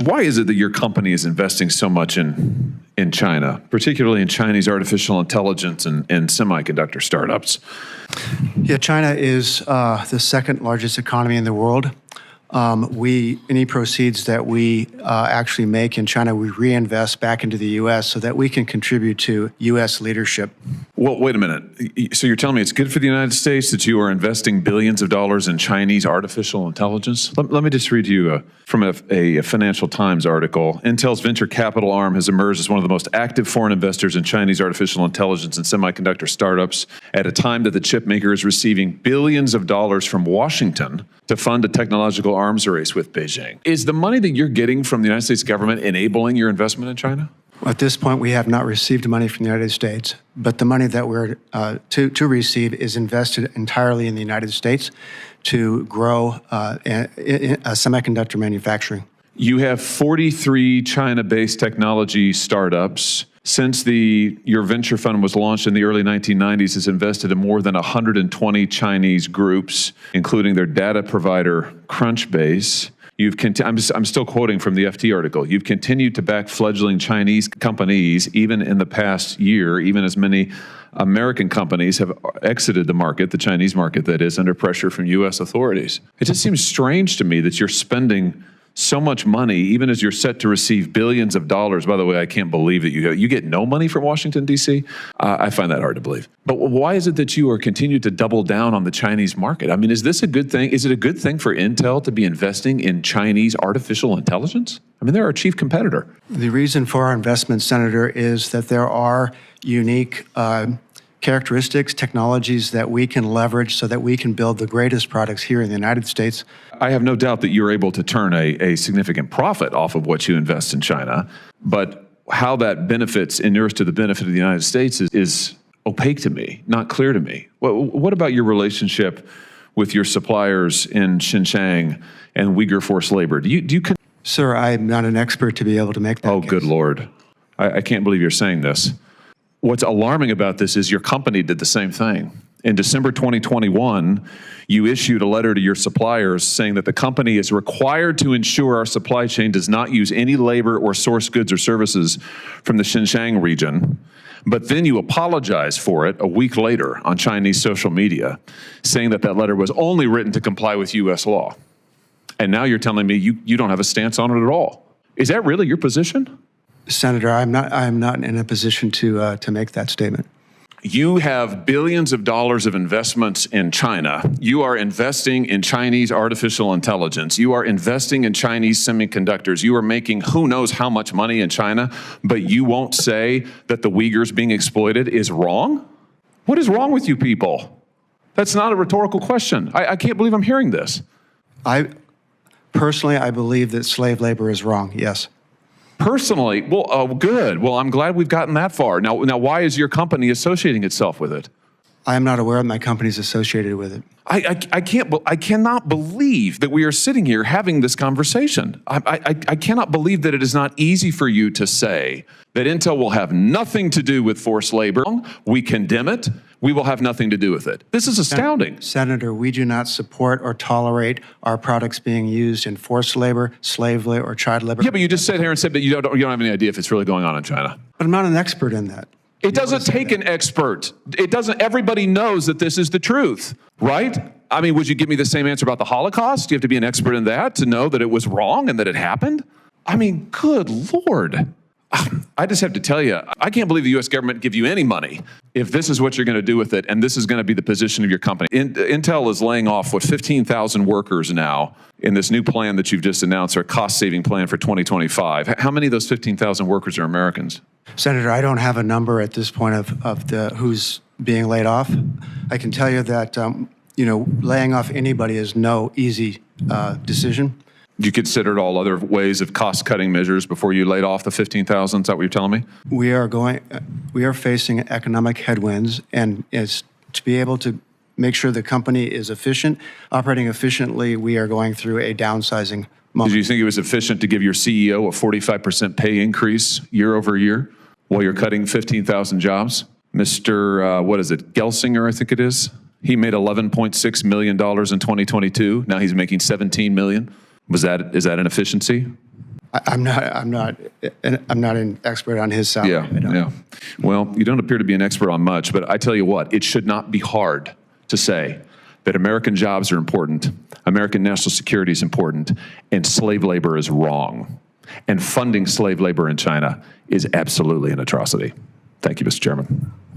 Why is it that your company is investing so much in China, particularly in Chinese artificial intelligence and semiconductor startups? Yeah, China is the second largest economy in the world. Any proceeds that we actually make in China, we reinvest back into the U.S. so that we can contribute to U.S. leadership. Well, wait a minute. So you're telling me it's good for the United States that you are investing billions of dollars in Chinese artificial intelligence? Let me just read you from a Financial Times article. Intel's venture capital arm has emerged as one of the most active foreign investors in Chinese artificial intelligence and semiconductor startups at a time that the chip maker is receiving billions of dollars from Washington to fund a technological arms race with Beijing. Is the money that you're getting from the United States government enabling your investment in China? At this point, we have not received money from the United States, but the money that we're to receive is invested entirely in the United States to grow semiconductor manufacturing. You have 43 China-based technology startups. Since your venture fund was launched in the early 1990s, has invested in more than 120 Chinese groups, including their data provider Crunchbase. I'm still quoting from the FT article. You've continued to back fledgling Chinese companies even in the past year, even as many American companies have exited the market, the Chinese market that is, under pressure from U.S. authorities. It just seems strange to me that you're spending so much money, even as you're set to receive billions of dollars. By the way, I can't believe that you get no money from Washington, D.C. I find that hard to believe. But why is it that you are continuing to double down on the Chinese market? I mean, is this a good thing? Is it a good thing for Intel to be investing in Chinese artificial intelligence? I mean, they're our chief competitor. The reason for our investment, Senator, is that there are unique characteristics, technologies that we can leverage so that we can build the greatest products here in the United States. I have no doubt that you're able to turn a significant profit off of what you invest in China, but how that benefits inures to the benefit of the United States is opaque to me, not clear to me. What about your relationship with your suppliers in Xinjiang and Uyghur forced labor? Sir, I'm not an expert to be able to make that case. Good Lord. I can't believe you're saying this. What's alarming about this is your company did the same thing. In December 2021, you issued a letter to your suppliers saying that the company is required to ensure our supply chain does not use any labor or source goods or services from the Xinjiang region. But then you apologize for it a week later on Chinese social media, saying that letter was only written to comply with U.S. law. And now you're telling me you don't have a stance on it at all. Is that really your position? Senator, I'm not in a position to make that statement. You have billions of dollars of investments in China. You are investing in Chinese artificial intelligence. You are investing in Chinese semiconductors. You are making who knows how much money in China, but you won't say that the Uyghurs being exploited is wrong? What is wrong with you people? That's not a rhetorical question. I can't believe I'm hearing this. Personally, I believe that slave labor is wrong, yes. Personally, well, good. Well, I'm glad we've gotten that far. Now, why is your company associating itself with it? I am not aware that my company's associated with it. I cannot believe that we are sitting here having this conversation. I cannot believe that it is not easy for you to say that Intel will have nothing to do with forced labor. We condemn it. We will have nothing to do with it. This is astounding. Senator, we do not support or tolerate our products being used in forced labor, slave labor, or child labor. Yeah, but you just sat here and said that you don't have any idea if it's really going on in China. But I'm not an expert in that. It doesn't take an expert. Everybody knows that this is the truth, right? I mean, would you give me the same answer about the Holocaust? Do you have to be an expert in that to know that it was wrong and that it happened? I mean, good Lord. I just have to tell you, I can't believe the U.S. government give you any money if this is what you're going to do with it, and this is going to be the position of your company. Intel is laying off, 15,000 workers now in this new plan that you've just announced, our cost-saving plan for 2025. How many of those 15,000 workers are Americans? Senator, I don't have a number at this point of who's being laid off. I can tell you that laying off anybody is no easy decision. You considered all other ways of cost-cutting measures before you laid off the 15,000? Is that what you're telling me? We are facing economic headwinds, and to be able to make sure the company is efficient, operating efficiently, we are going through a downsizing moment. Did you think it was efficient to give your CEO a 45% pay increase year over year while you're cutting 15,000 jobs? Mr. Gelsinger, I think it is. He made $11.6 million in 2022. Now he's making $17 million. Is that an efficiency? I'm not an expert on his salary. Yeah. Well, you don't appear to be an expert on much, but I tell you what, it should not be hard to say that American jobs are important, American national security is important, and slave labor is wrong. And funding slave labor in China is absolutely an atrocity. Thank you, Mr. Chairman.